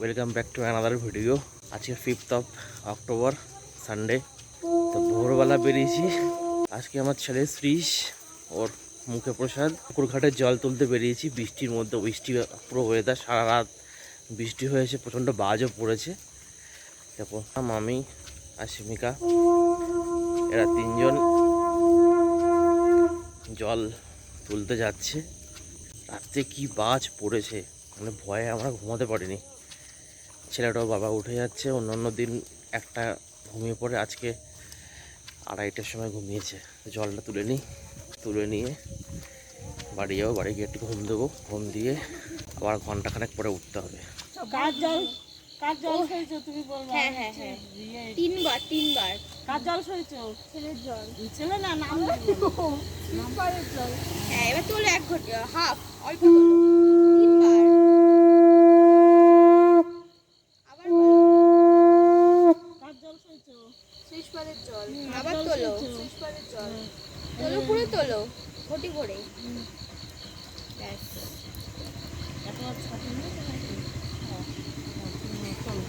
Welcome back to another video. আজকে 5th of October Sunday. তো ভোরবেলা বেরিয়েছি। আজকে আমার ছেলে শ্রীশ ওর মুখে প্রসাদ। পুকুরঘাটের জল তুলতে বেরিয়েছি বৃষ্টির মধ্যে। বৃষ্টি পুরো ওয়েদার, সারা রাত বৃষ্টি হয়েছে, প্রচণ্ড বাজও পড়েছে। দেখো মামি আর শিমিকা এরা তিনজন জল তুলতে যাচ্ছে। রাত্রে কি বাজ পড়েছে, মানে ভয়ে আমরা ঘুমাতে পারিনি। ছেলেটাও বাবা উঠে যাচ্ছে। অন্যান্য দিন একটা ঘুমিয়ে পড়ে, আজকে 2:30টার সময় ঘুমিয়েছে। জলটা তুলে নিয়ে বাড়ি যাবো। বাড়ি গিয়ে একটু ঘুম দেবো। ঘুম দিয়ে আবার ঘন্টাখানেক পরে উঠতে হবে। কার জল সইছো তুমি বলবা? হ্যাঁ তিনবার কার জল সইছো? ছেলের জল। ছেলে না, নাম তিনবারের জল। হ্যাঁ, এবার তোলো 1 ঘন্টা হাফ, অল্প তোলো। তিনবার আবার বলো। কার জল সইছো? শেষবারের জল। আবার তোলো। শেষবারের জল তোলো, পুরো তোলো, ঘটি করে। ব্যাস। একবার ছাতি নিয়ে নাকি? চলো।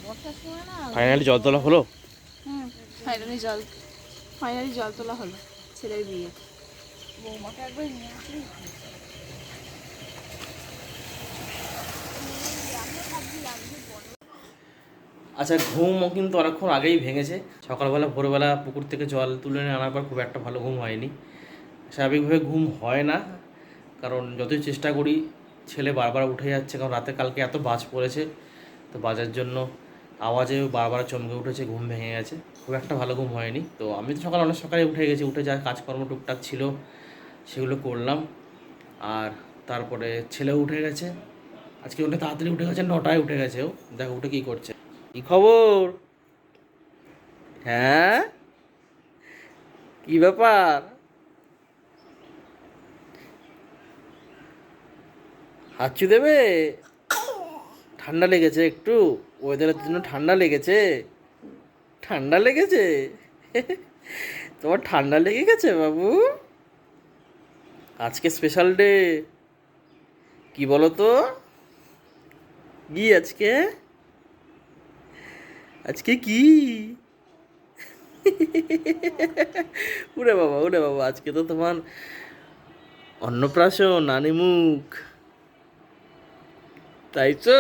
বর্ষার সময় না। ফাইনালি জল তোলা হলো। ফাইনালি জল তোলা হলো ছেলের বিয়ে। বৌমাকে একবার নিয়ে আসি। আচ্ছা, ঘুমও কিন্তু অনেকক্ষণ আগেই ভেঙেছে। সকালবেলা ভোরবেলা পুকুর থেকে জল তুলে নিয়ে আনার পর খুব একটা ভালো ঘুম হয়নি। স্বাভাবিকভাবে ঘুম হয় না, কারণ যতই চেষ্টা করি ছেলে বারবার উঠে যাচ্ছে। কারণ রাতে কালকে এত বাজ পড়েছে, তো বাজের জন্য আওয়াজে বারবার চমকে উঠেছে, ঘুম ভেঙে গেছে। খুব একটা ভালো ঘুম হয়নি। তো আমি তো অনেক সকালে উঠে গেছি। উঠে যা কাজকর্ম টুকটাক ছিল সেগুলো করলাম। আর তারপরে ছেলেও উঠে গেছে। আজকে অনেক তাড়াতাড়ি উঠে গেছে, 9টায় উঠে গেছে। ও দেখো উঠে কী করছে। কি খবর? হ্যাঁ, কি ব্যাপার? হাঁচু দেবে? ঠান্ডা লেগেছে একটু? ওয়েদারের জন্য ঠান্ডা লেগেছে? তোমার ঠান্ডা লেগে গেছে বাবু? আজকে স্পেশাল ডে। কি বলো তো, কি আজকে? আজকে কি? উরে বাবা, আজকে তো তোমার অন্নপ্রাশন, নানি মুখ, তাই তো?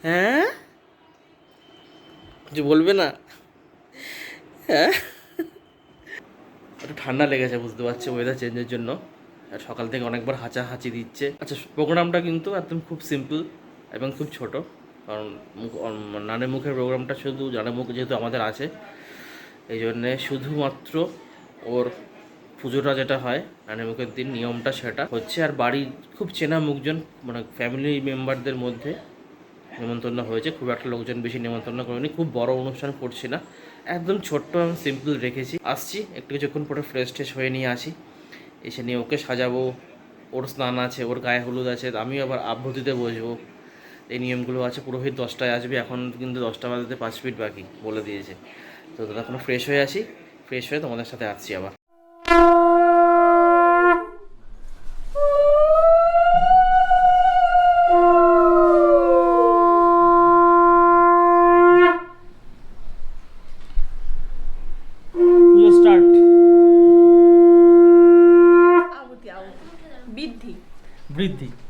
হ্যাঁ, কিছু বলবে না? হ্যাঁ, একটু ঠান্ডা লেগেছে, বুঝতে পারছি ওয়েদার চেঞ্জের জন্য। আর সকাল থেকে অনেকবার হাঁচি দিচ্ছে। আচ্ছা, প্রোগ্রামটা কিন্তু একদম খুব সিম্পল এবং খুব ছোট। কারণ নানের মুখের প্রোগ্রামটা শুধু নানের মুখ যেহেতু আমাদের আছে, এই জন্যে শুধুমাত্র ওর পুজোটা যেটা হয় নানের মুখের দিন, নিয়মটা সেটা হচ্ছে। আর বাড়ির খুব চেনা মুখজন, মানে ফ্যামিলি মেম্বারদের মধ্যে নেমন্তন্ন হয়েছে। খুব একটা লোকজন বেশি নেমন্তন্ন করিনি। খুব বড় অনুষ্ঠান করছি না, একদম ছোট্ট এবং সিম্পল রেখেছি। আসছি একটু কিছুক্ষণ পরে ফ্রেশ ট্রেশ হয়ে নিয়ে আসি। এসে নিয়ে ওকে সাজাবো। ওর স্নান আছে, ওর গায়ে হলুদ আছে, আমিও আবার আভ্যতিতে বসবো। এই নিয়মগুলো আছে। পুরোহিত 10টায় আসবে, এখন কিন্তু 10টা বাজতে 5 মিনিট বাকি বলে দিয়েছে। তো তখন ফ্রেশ হয়ে আসি, ফ্রেশ হয়ে তোমাদের সাথে আসছি আবার।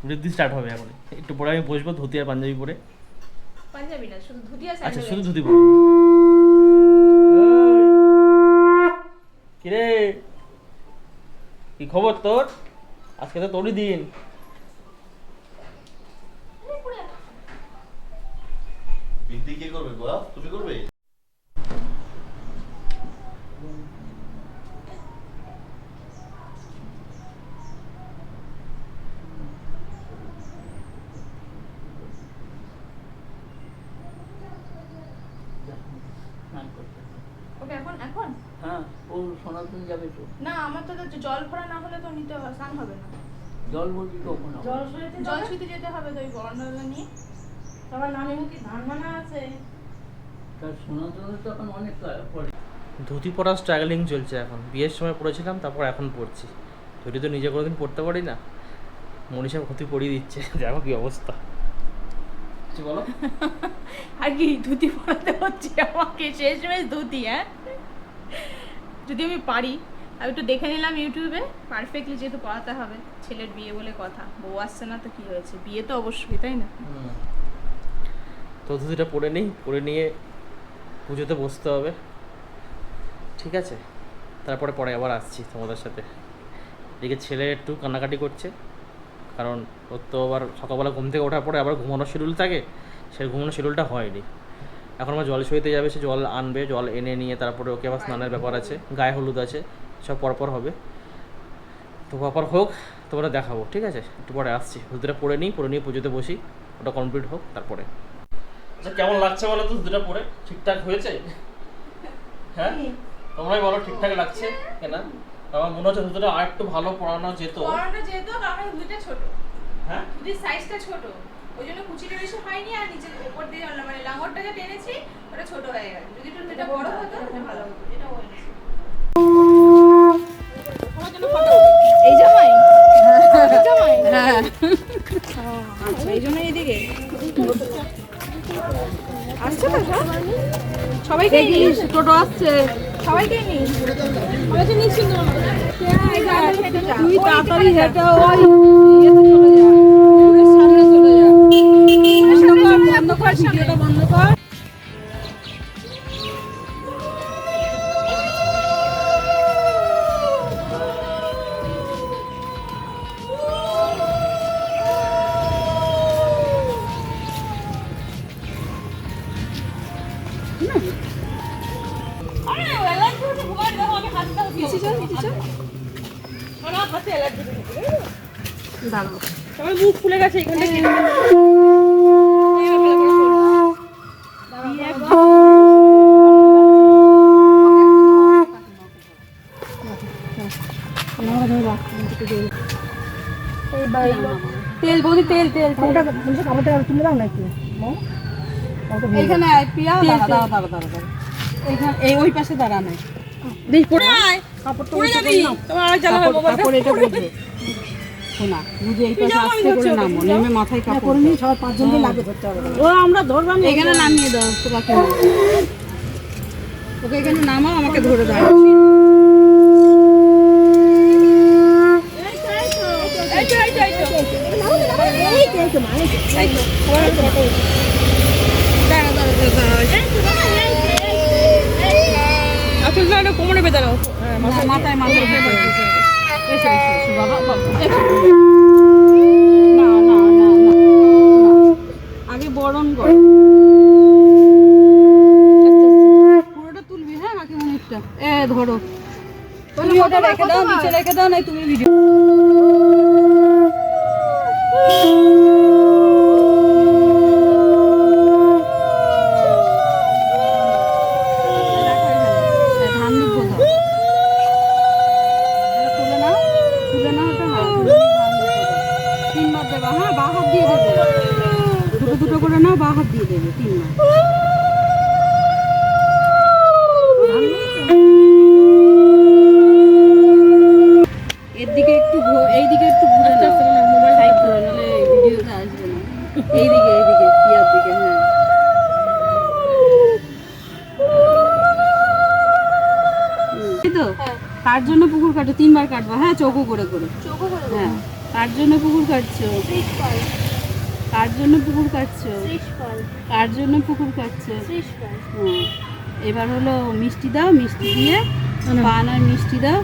বৃদ্ধি স্টার্ট হবে এখন। একটু পরে আমি বসবো ধুতি আর পাঞ্জাবি পরে। পাঞ্জাবি না, শুধু ধুতি আর আচ্ছা, স্যান্ডেল। শুধু ধুতি পরবো। কিরে, কি খবর তোর? আজকে তো তোরই দিন। বৃদ্ধি কে করবে বাবা? তুমি করবে? ওকে এখন হ্যাঁ, ও সনাতন যাবে তো। না, আমার তো জল ভরা না হলে তো নিতে হবে, স্নান হবে না। জল ভর্তি কখন হবে? জল ছুঁতে যেতে হবে তো ওই বর্ণনা নিয়ে। তোমার নানি মুখে ধান মানা আছে। তার সনাতনের তো এখন অনেক পরে। ধুতি পরা স্ট্রাগলিং চলছে এখন। বিয়ের সময় পড়েছিলাম, তারপর এখন পড়ছি। ধুতি তো নিজে কোনোদিন পড়তে পারি না, মনীষা ধুতি পরিয়ে দিচ্ছে। দেখো কি অবস্থা। কিছু বলো। আর কি ধুতি পরাতে হচ্ছে আমাকে, শেষমেশ ধুতি। হ্যাঁ, যদি আমি পারি, আমি একটু দেখে নিলাম ইউটিউবে, পারফেক্টলি যেহেতু পড়াতে হবে, ছেলের বিয়ে বলে কথা, বউ আসছে না তো কি হয়েছে, বিয়ে তো অবশ্যই, তাই না? তো ধুতিটা পরে নিই, পরে নিয়ে পুজোতে বসতে হবে, ঠিক আছে? তারপরে পরে আবার আসছি তোমাদের সাথে। এদিকে ছেলে একটু কান্নাকাটি করছে, কারণ ওর তো আবার সকালবেলা ঘুম থেকে ওঠার পরে আবার ঘুমানোর শিডিউল থাকে, সেই ঘুমানোর শিডিউলটা হয়নি। এখন আমার জল সইতে যাবে, সে জল আনবে, জল এনে নিয়ে তারপরে ওকে আবার স্নানের ব্যাপার আছে, গায়ে হলুদ আছে, সব পরপর হবে। তো পরপর হোক, তোমরা দেখাবো, ঠিক আছে? একটু পরে আসছি, ধুতিটা পরে নিই, পরে নিয়ে পুজোতে বসি, ওটা কমপ্লিট হোক তারপরে। আচ্ছা, কেমন লাগছে বলো তো ধুতিটা পরে? ঠিকঠাক হয়েছে? হ্যাঁ, তোমরাই বলো ঠিকঠাক লাগছে কিনা। আমার মনে হচ্ছে ধুতিটা আর একটু ভালো পরানো যেত। পরানো যেত, কারণ ধুতিটা ছোট, হ্যাঁ, ধুতির সাইজটা ছোট, ওই জন্য কুচিটা বেশি হয়নি, আর নিচের উপর দিয়ে মানে লাঙরটা যে টেনেছি ওটা ছোট হয়ে গেছে। যদি একটু ধুতিটা বড় হতো তাহলে ভালো হতো, এটা হয়েছে। তোমার জন্য ফটো এই জামাই, এই জামাই, হ্যাঁ, আচ্ছা, এই জন্য এইদিকে আসছে তো সবাইকে নিস, টোটো আসছে, সবাইকে নিস, সবাইকে নিস। সুন্দর তুই তাড়াতাড়ি হেঁটে ওই ইয়েতে চলে যা, পুকুরের সামনে চলে যা, বন্ধ কর, ভিডিওটা বন্ধ কর। সবাই মুখ ফুলে গেছে এখান থেকে। তেল বৌদি, তেল তেল তুলে দাও না একটু এইখানে। পিয়া দাঁড়া দাঁড়া দাঁড়া দাঁড়া, এইখানে এই ওই পাশে দাঁড়া নাই, দেখ পড়ে পড়ে যাবি। তোমার আর জ্বালা মোবাইলটা পড়ে, এটা বুঝো শোনা, বুঝে এই পাশে আস্তে করে নামো, নেমে মাথায় কাপড় পরে নিয়ে 6-5 জন দিয়ে লাগে ধরতে হবে। ও আমরা ধরবা না, এখানে নামিয়ে দাও তোকে, ওকে এখানে নামাও, আমাকে ধরে দাও। আসলে কোমরে বেঁধানো, মাথায় মাথায় বাবা, না না না না, আগে বরণ কর, পুরোটা তুলবি। হ্যাঁ, বাকি অনেকটা ধরো, তুমি ওটা রেখে দাও, নিচে রেখে দাও, নাই তুমি ভিডিও। দুটো করে নাও, বা হাত দিয়ে দেবে 3 মাস। এর দিকে একটু, এইদিকে একটু ঘুরে নাও, মোবাইল সাইড করে, নাহলে ভিডিওতে আসবে না। এইদিকে এইদিকে পিয়ার দিকে, হ্যাঁ এই তো। কার জন্য পুকুর কাটো? 3 বার কাটবা, হ্যাঁ, চৌকো করে করে। হ্যাঁ, কার জন্য পুকুর কাটছো? কার জন্য পুকুর কাটছো? কার জন্য পুকুর কাটছো? হ্যাঁ, এবার হলো মিষ্টি দাও, মিষ্টি দিয়ে পান আর মিষ্টি দাও,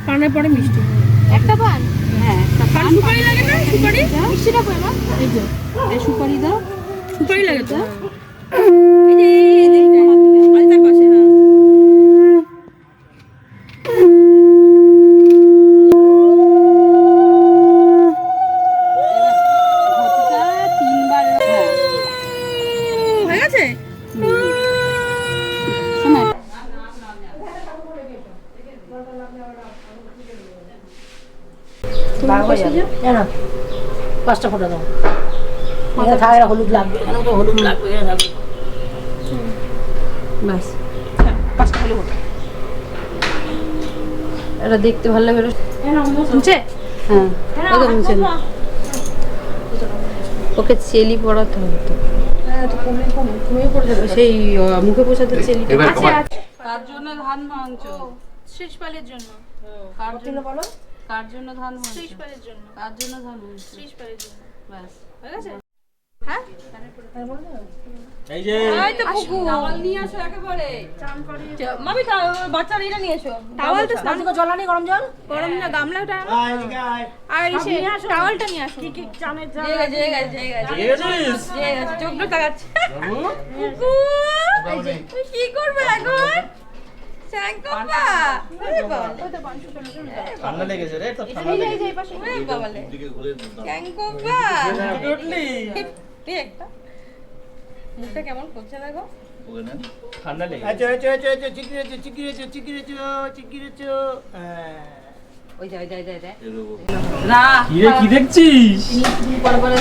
পানের পরে মিষ্টি একটা পান, হ্যাঁ একটা পান। সুপারি লাগে না? সুপারি মিষ্টিটা কই মা? এই যে এই সুপারি দাও, সুপারি লাগে তো, এই যে এই দিকটা আলতার পাশে। হ্যাঁ, জানো 5টা ফোটা দাও, মাথা খায় হলুদ লাগবে, কেন তো হলুদ লাগবে। ব্যাস। পাঁচটা হলে হতো। এটা দেখতে ভালো লাগে। শুনছে? হ্যাঁ, ওই তো মুছে না। ওকে চেলি পড়াতে হতো। সেই মুখে পোষাতে চেলি। এবার আছে তোমার আছে। কার জন্য ধান ভাঙছো? শ্রীশপালের জন্য। কার জন্য বলো? কার জন্য ধান ভাঙছো? শ্রীশপালের জন্য। কার জন্য ধান ভাঙছো? শ্রীশপালের জন্য। ব্যাস। হয়ে গেছে? হ্যাঁ? এই যে এই তো পুকুর। টাওয়াল নিয়ে আসো একেবারে। মামি বাচ্চার এটা নিয়ে এসো। টাওয়াল তো স্নান জল আনি গরম জল? গরম না গামলাটা। আর এসে টাওয়ালটা নিয়ে আসো। কি চানের জল? জেগে গেছে। চোখটা তাকাচ্ছে। পুকু তুই কি করবে এখন? স্যাং করবা? ওরে বাবা। ঠান্ডা লেগেছে রে, তো ঠান্ডা এই লেগেছে। যে এই পাশে। ওরে বাবা লে। দিকে ঘুরে স্যাং করবা? উঠলি? তুই একটা মুখটা কেমন করছে দেখো। ওকে না ঠান্ডা লেগেছে। ওই যা যা যা যা। এরকম না। কি রে, কি দেখছিস? পরে পরে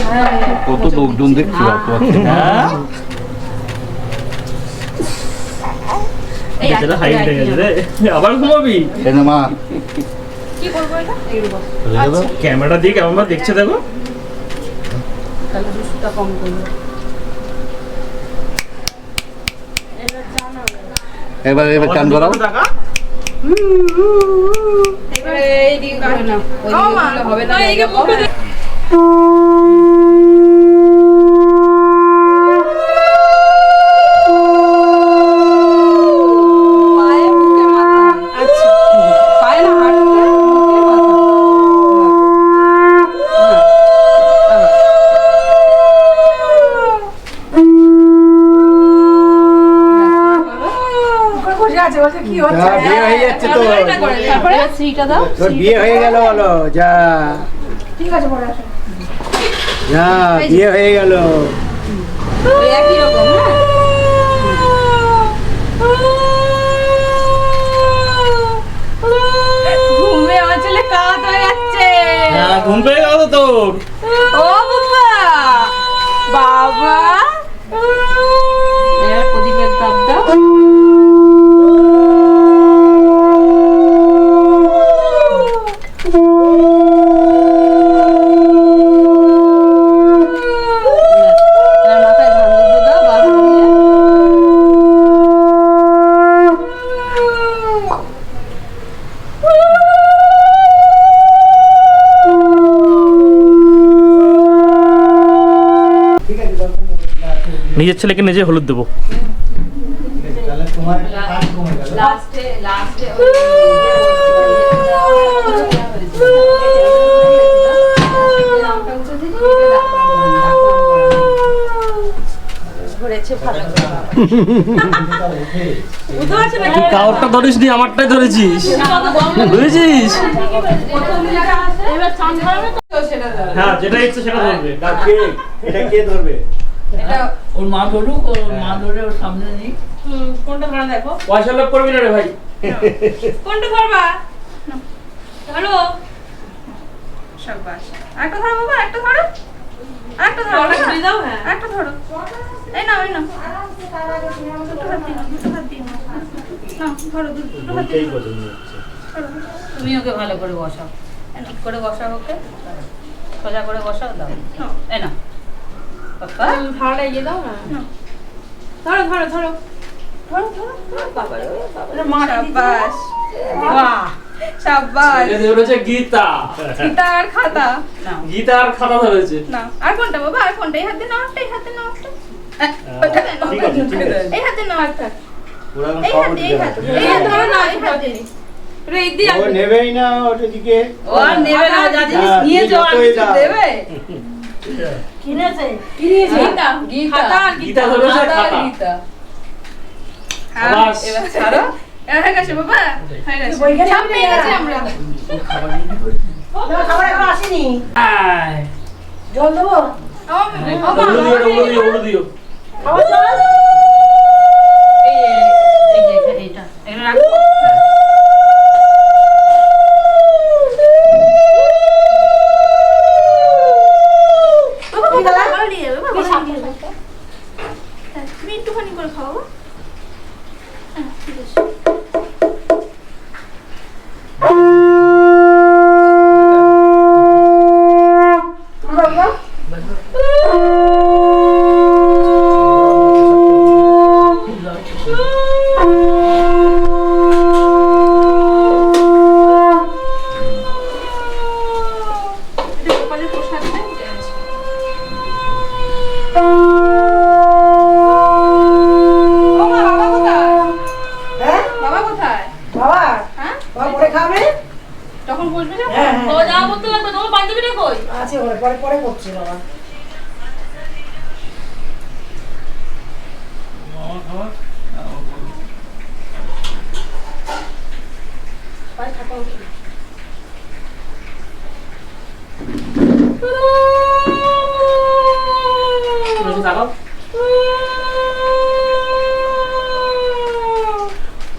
কত লোকজন দেখছো বেচারা হাইট হয়ে গেছে রে। আবার ঘুমাবি? মা কি করবো এটা? ক্যামেরা দিয়ে কেমন ভাবে দেখছে দেখো। তাহলে দুশোটা কম করবে। এবার চান করাও টাকা এই দিকে করে না। ওই দিকে করলে হবে না। এই মুখে দে। পায়ে মুখে মাথা। আচ্ছা। পায়ে না হাঁটুতে মুখে মাথা। বসে আছে বলছে কি হচ্ছে? বিয়ে হয়ে যাচ্ছে তো তারপরে সিটা দাও। তোর বিয়ে হয়ে গেল বলো যা ঠিক আছে পরে আসো। যা বিয়ে হয়ে গেল ওই একই রকম হ্যাঁ। ঘুমে আমার ছেলে কাত হয়ে যাচ্ছে। হ্যাঁ, ঘুম পেয়ে গেল তোর। ও বাবা বাবা এবার প্রদীপের তাপ দাও। এবার মাথায় ধান দুব্বো দাও বাঁশ দিয়ে। নিজের ছেলেকে নিজে হলুদ দেবো। তাহলে তোমার কাজ কমে গেল লাস্টে ঘুরেছে ভালো করে। বুঝতে পারছো না? তুই কাউরটা ধরিস নি, আমারটাই ধরেছিস, বুঝেছিস? এবার চান করাবে তো সেটা দাও। হ্যাঁ, যেটা ইচ্ছে সেটা ধরবে। এটা কে ধরবে ওর মা ধরুক, ওর মা ধরে ওর সামনে নিক। কোনটা ধরা দেখো? পয়সা লোভ করবি না রে ভাই। কোনটা ধরবা? ধরো। শাবাশ। একটা ধরো বাবা, একটা ধরো। একটা ধরো। একটা দাও হ্যাঁ। একটা ধরো। এই নাও, এই নাও। দুটো হাত দিও, দুটো হাত দিও। নাও, ধরো দুটো হাত দিও। তুমি ওকে ভালো করে বসাও। ঠিক করে বসাও ওকে। সোজা করে বসাও দাও। এই না পাপা ভাড়া ইয়ে দাও না। ধরো ধরো ধরো। ধরো ধরো ধরো। বাবা রে বাবা। শাবাশ। বাহ। শাবাশ। ছেলে ধরেছে গীতা। গীতা আর খাতা। না গীতা আর খাতা ধরেছে। না, আর কোনটা বাবা? আর কোনটা? এই হাতে নাও একটা, এই হাতে নাও একটা। ওইটা দে নাও। ঠিক আছে, ঠিক আছে। এই হাতে নাও একটা। ওরা এখন এই সব হাতে, এই দিতে হাতে। পারছে। এই হাতে ধরো না, এই হাতে। এই দিয়ে ও নেবেই না ওটা দিকে ও আর নেবে না, যা জিনিস হ্যাঁ, নিয়েছো আর যতই কিছু দাও। দেবে। কিনেছে। গীতা খাতা আর গীতা ধরেছে খাতা। গীতা। সাবাস। এবার ছাড়ো। হয়ে গেছে বাবা, হয়ে গেছে। সব পেয়ে গেছি আমরা। খাবার এখন আসেনি জল দেবো ওগুলো দিও, ওগুলো দিও, ওগুলো দিও। এই যে এটা এটা রাখো। তুমি একটুখানি করে খাও। টিভিটা কই? আছে ওরে পরে পরে করছে বাবা।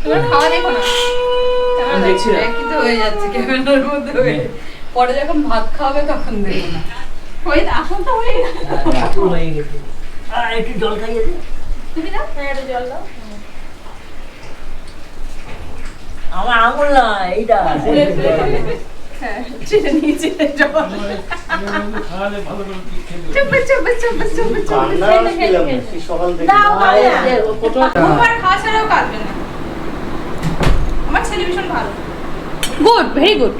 তোমার খাওয়া দেখো না। দেখছি না। কিন্তু হয়ে যাচ্ছে ক্যামেরার মধ্যে হয়ে। পরে যখন ভাত খাওয়াবে তখন দেখো না। ওই এখন তো হয়ে গেছে। হয়ে গেছে। একটু জল খাইয়ে দে। তুমি দাও, হ্যাঁ একটু জল দাও। আমার আঙুল না এইটা হ্যাঁ, চিড়ে নিয়েছি জল। চুপ চুপ চুপ চুপ চুপ। কান্না আসছিলাম কি সকাল থেকে। দাও তোমার খাওয়া ছাড়াও কাটবে না। আমার ছেলে ভীষণ ভালো। Good, very good.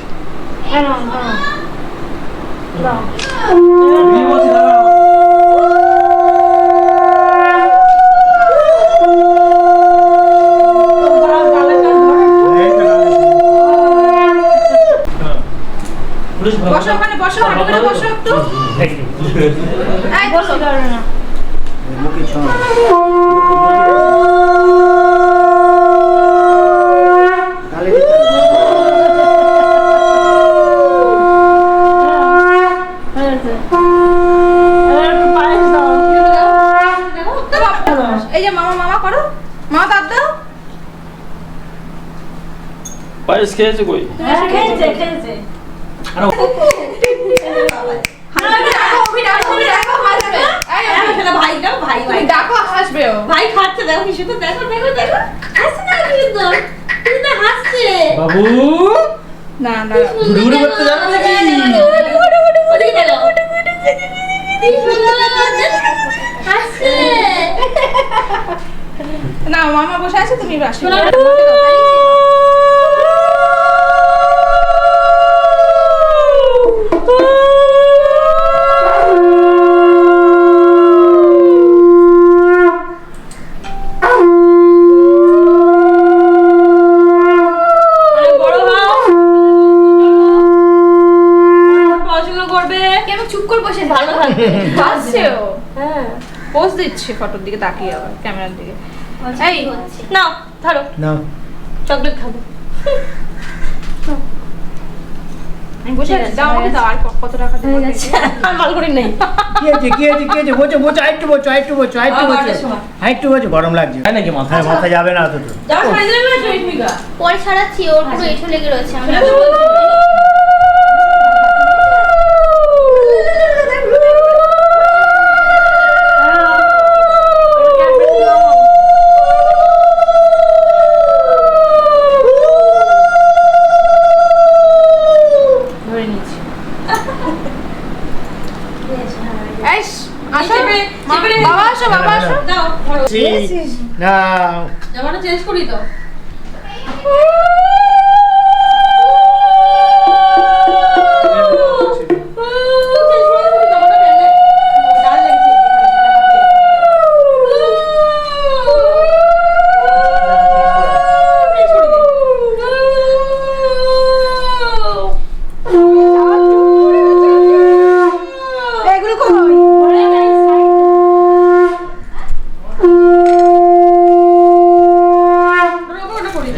বসো ওখানে, বসো হাঁটু করে বসো একটু। এই বসো। মুখে ছোঁয়া। তাহলে কি এই যে মামা মামা করো, মামা দাঁত দাও। পায়েস খেয়েছে কই? খেয়েছে খেয়েছে। আরো ভাই দাও, ভাই ভাই ডাকো, হাসবে ও। ভাই খাচ্ছে, দেখো কিছু তো দেখো দেখো দেখো হাসছে না কিছু তো, কিছু তো হাসছে। বাবু না না ঘুরে ঘুরে করতে জানো নাকি? ওদিকে দেখো হাসছে না। মামা বসে আছে, তুমি বাসো। চুপ করে বসে ভালো থাকবে। হাসছে ও। হ্যাঁ, পোজ দিচ্ছে ফটোর দিকে তাকিয়ে, আবার ক্যামেরার দিকে। এই নাও ধরো, নাও। চকলেট খাবো। আমি বসে আছি, দাও আমাকে দাও। আর কত টাকা দেবো? আর মাল করে নেই। কি আছে কি আছে কি আছে? বসো বসো, আরেকটু বসো আরেকটু বসো আরেকটু বসো আরেকটু বসো। গরম লাগছে। তাই নাকি মাথা? হ্যাঁ, মাথা যাবে না অত তো। যাও ছাড়িয়ে দিলে না শহীদমিকা। পরে ছাড়াচ্ছি, ওর পুরো এঁঠো লেগে রয়েছে। আমি ধরে নিচ্ছি। এস আসো বাবা, আসো বাবা, আসো। দাও ধরো। নাও। জামাটা চেঞ্জ করি তো।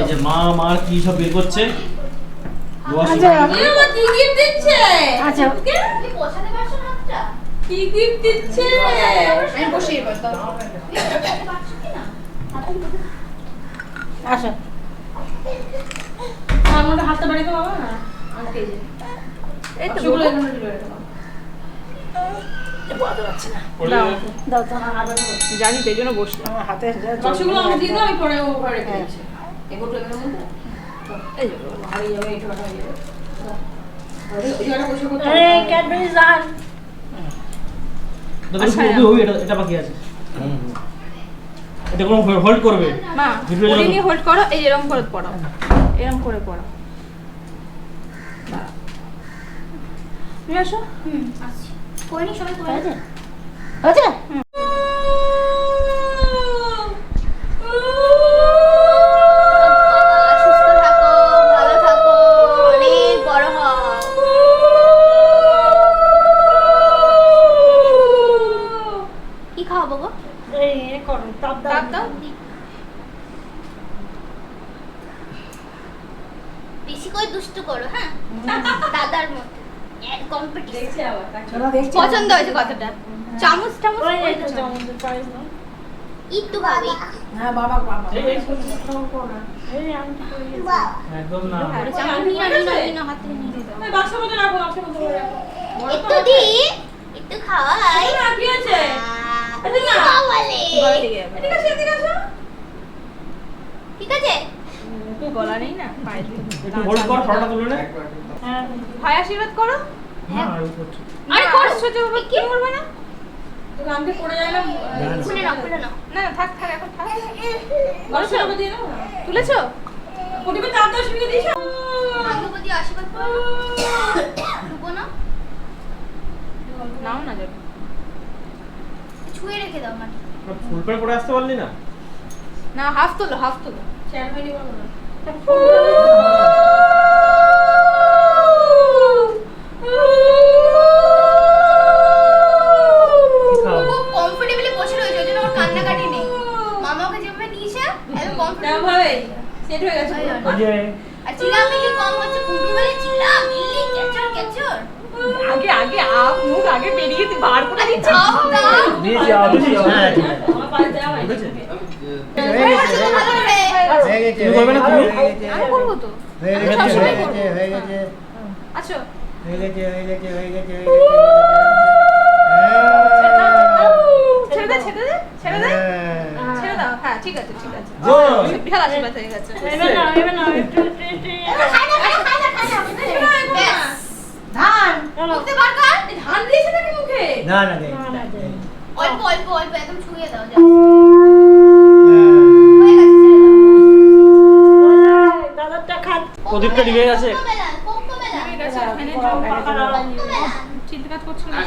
এই যে মা মার কি সব বের করছে। কি গিফট দিচ্ছে? আচ্ছা কি পছন্দ পারছো না একটা? কি গিফট দিচ্ছে? আমি বসিয়ে বলতো। আসো। আমার হাতটা বাড়ি তো বাবা না। আমাকে এই যে। এই তো গুলো এখানে দিলো এটা। দাও তো আবার জানি তো এইজন্য বসছি। আমার হাতে বাক্সগুলো আমাকে দিয়ে দাও, আমি পরে ও ঘরে রেখে দিচ্ছি। এগুলো এখানের মধ্যে। এই যে হারিয়ে যাবে, এইটা হারিয়ে যাবে। ওই জায়গাটা বসে করতে হবে। এই ক্যাডবেরি জান। এটা বাকি আছে। এটা কোনো হোল্ড করবে মা, ভিডিও ওই নিয়ে হোল্ড করো, এই এরকম করে পড়ো। এরকম করে পড়ো। তুমি আসো। আসছি। কোইনি সবাই করে আছে? আছে? সুস্থ থাকো, ভালো থাকো, অনেক বড় হও। দাঁত দাও। বেশি করে দুষ্টু করো, হ্যাঁ দাদার মতো কম্পিটিশন। চলো দেখছি পছন্দ হয়েছে কতটা? চামচ টামচ করে দাও। একটু ভাবি হ্যাঁ বাবা বাবা একদম না চামচ নিয়ে হাতে নিয়ে দাও। বাক্সের মধ্যে রাখো, বাক্সের মধ্যে রাখো। একটু দি, একটু খাওয়াই। না, কি আছে? বাবালে। ঠিক আছে, ঠিক আছে। ঠিক আছে গলা নেই না, পায়ে দিই। একটু হোল্ড কর, ফটোটা তুলে নে। ভাই আশীর্বাদ করো। হ্যাঁ আর করছি। আরে করো, ছোট বাবা কি করবে না? তুমি আমাকে পড়ে যায় না। খুলে নাও, খুলে নাও। না না, থাক থাক, এখন থাক। বলো ছোট দিয়ে দাও। তুলেছো? প্রদীপে 4-10 মিনিট দিছো। ভাগ্যবতী আশীর্বাদ করো। ডুবো না, নাও না যাবে। ছুঁয়ে রেখে দাও মাটি। ফুল পেড়ে পড়ে আসতে পারলি না? না, হাফ তোলো, হাফ তোলো। চেয়ারম্যানই বলো না। খুব কমফোর্টেবলি বসে রয়েছে, ওই জন্য ওর কান্নাকাটি নেই। মামা ওকে যেভাবে নিয়েছে একদম না কমফোর্টেবল। ভাই, সেট হয়ে গেছে। ওই যে আর চিলামিলি কম হচ্ছে, কুকুর বলে চিলামিলি কেচর কেচর। আগে আগে মুখ আগে বেরিয়ে বার করে দিচ্ছ। দিয়ে যাও, দিয়ে যাও। হ্যাঁ ঠিক আছে। আমার পায়ে দেওয়া হয়। বুঝেছে? হয়ে গেছে তো ভালো করে। তুমি করবে না তুমি? আমি করবো তো। আচ্ছা, ছেড়ে দে, ছেড়ে দে, ছেড়ে দে। ছেড়ে দাও। হ্যাঁ, ঠিক আছে, ঠিক আছে। বিশাল আশীর্বাদ হয়ে গেছে। খাই না, খাই না, খাই না। ব্যাস। ধান মুখে বার কর। ধান দিয়েছে নাকি মুখে? না না দে। অল্প অল্প অল্প একদম ছুঁয়ে দাও যা। হয়ে গেছে, ছেড়ে দাও। দাদারটা খান প্রদীপটা নিভে গেছে। কোকোমেলান। ঠিক আছে, ফ্যানের জন্য পাকা লাগাই নিয়ে। কোকোমেলান। চিন্তা কাজ করছিল না।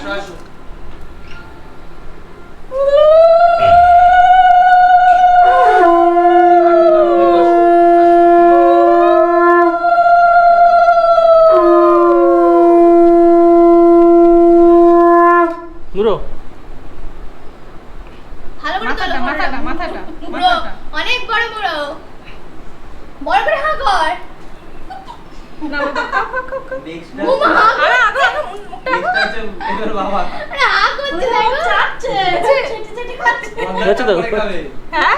নুরো ভালো করে মাথাটা, তোলো, মাথাটা, মাথাটা, মুড়ো, মাথাটা। অনেক বড় মুড়ো। বড় করে হা কর। না, বাবা, মুমা হা কর। আরে আগে আগে মুখটা আরে হা করছে দেখো। চাচ্ছে। চেটে চেটে খাচ্ছে। হচ্ছে তো হ্যাঁ?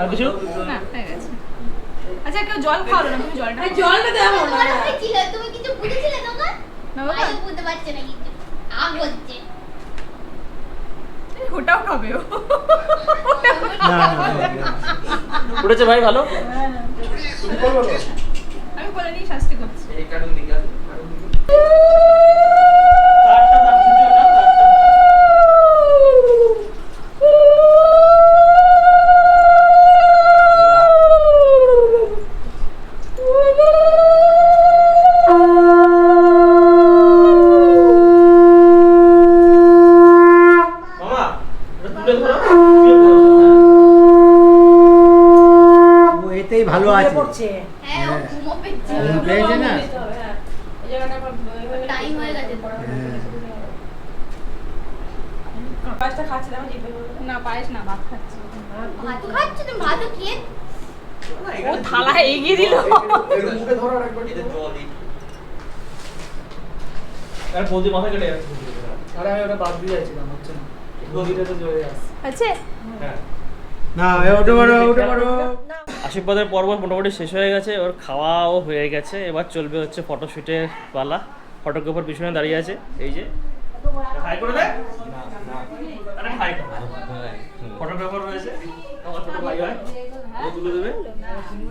আর কিছু? না, হয়ে গেছে। আচ্ছা, কেউ জল খাওয়ালো না, তুমি জলটা জলটা দেবো মনে হয়েছিল, তুমি কিছু বুঝেছিলে তখন? না বাবা, আরে বুঝতে পারছে না কিছু। আগ হচ্ছে। ওটাও খাবে ও। না না উঠেছে ভাই ভালো। আমি বলে নিই শাস্তি করছি। মামা এটা তুলে ধরো। ও এতেই ভালো আছে। পড়ছে হ্যাঁ, ও ঘুমো পেয়েছে। পেয়েছে না? হ্যাঁ, এই জায়গাটা আমার টাইম হয়ে গেছে। পায়েসটা খাচ্ছি, আমি জিভে বলবো। না, পায়েস না, ভাত খাচ্ছি। ভাত খাচ্ছে, তুমি ভাতও খেয়ে। ও থালা এগিয়ে দিল। আর বৌদি মাথা কেটে যাচ্ছে। আরে আমি ওটা বাদ দিয়ে যাচ্ছিলাম, হচ্ছে না। বৌদিটা তো জোরে আসছে। আছে? হ্যাঁ। না, ওটা বড়, ওটা বড়। আশীর্বাদের পর্ব মোটামুটি শেষ হয়ে গেছে, ওর খাওয়াও হয়ে গেছে। এবার চলবে হচ্ছে ফটোশুটের পালা। ফটোগ্রাফার পিছনে দাঁড়িয়ে আছে, এই যে হাই করে দে। আরে হাই কর। ফটোগ্রাফার হয়েছে, আমার ছোট ভাই হয়, ও তুলে দেবে।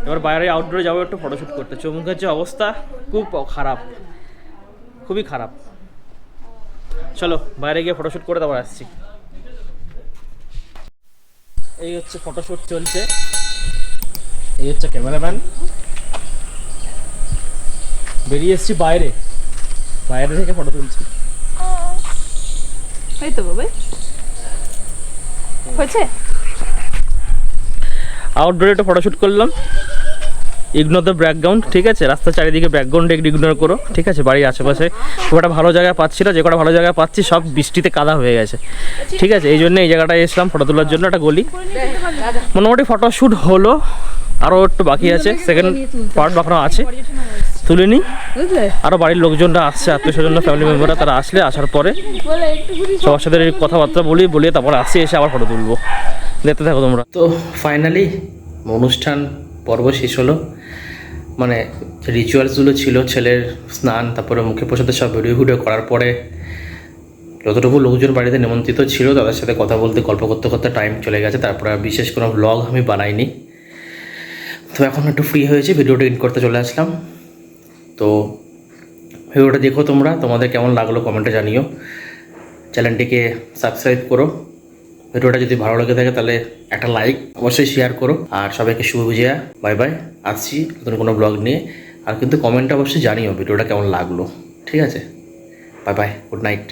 এবার বাইরে আউটডোরে যাবো একটু ফটোশুট করতে। চমুকের যে অবস্থা খুব খারাপ, খুবই খারাপ। চলো বাইরে গিয়ে ফটোশুট করে তারপর আসছি। এই হচ্ছে ফটোশুট চলছে, এই হচ্ছে ক্যামেরাম্যান। বেরিয়ে এসেছি বাইরে, বাইরে থেকে ফটো তুলছি। এই তো বাবা, হয়েছে? আউটডোরে একটু ফটোশুট করলাম, ইগনোর দ্য ব্যাকগ্রাউন্ড, ঠিক আছে? রাস্তার চারিদিকে ব্যাকগ্রাউন্ড একটু ইগনোর করো, ঠিক আছে? বাড়ির আশেপাশে খুব একটা ভালো জায়গা পাচ্ছি না, যে কটা ভালো জায়গা পাচ্ছি সব বৃষ্টিতে কাদা হয়ে গেছে, ঠিক আছে? এই জন্য এই জায়গাটায় এসলাম ফটো তোলার জন্য, একটা গলি। মোটামুটি ফটোশ্যুট হলো, আরও একটু বাকি আছে, সেকেন্ড পার্ট এখনো আছে, তুলে নিই। আরও বাড়ির লোকজনরা আসছে, আত্মীয় স্বজনরা, ফ্যামিলি মেম্বাররা, তারা আসলে আসার পরে সবার সাথে কথাবার্তা বলিয়ে তারপরে আসি, এসে আবার ফটো তুলবো। দেখতে থাকো তোমরা। তো ফাইনালি অনুষ্ঠান পর্ব শেষ হলো, মানে রিচুয়ালসগুলো ছিল, ছেলের স্নান, তারপরে মুখে প্রসাদের সব ভিডিও করার পরে যতটুকু লোকজন বাড়িতে নিমন্ত্রিত ছিল তাদের সাথে কথা বলতে, গল্প করতে করতে টাইম চলে গেছে। তারপরে আর বিশেষ কোনো ব্লগ আমি বানাইনি। তো এখন একটু ফ্রি হয়েছে, ভিডিওটা এডিট করতে চলে আসলাম। তো ভিডিওটা দেখো তোমরা, তোমাদের কেমন লাগলো কমেন্টে জানিও। চ্যানেলটিকে সাবস্ক্রাইব করো, ভিডিওটা যদি ভালো লেগে থাকে তাহলে একটা লাইক অবশ্যই শেয়ার করো। আর সবাইকে শুভ বিজয়া, বাই বাই। আসছি নতুন কোনো ব্লগ নিয়ে। আর কিন্তু কমেন্টে অবশ্যই জানিও ভিডিওটা কেমন লাগলো, ঠিক আছে? Bye bye, good night.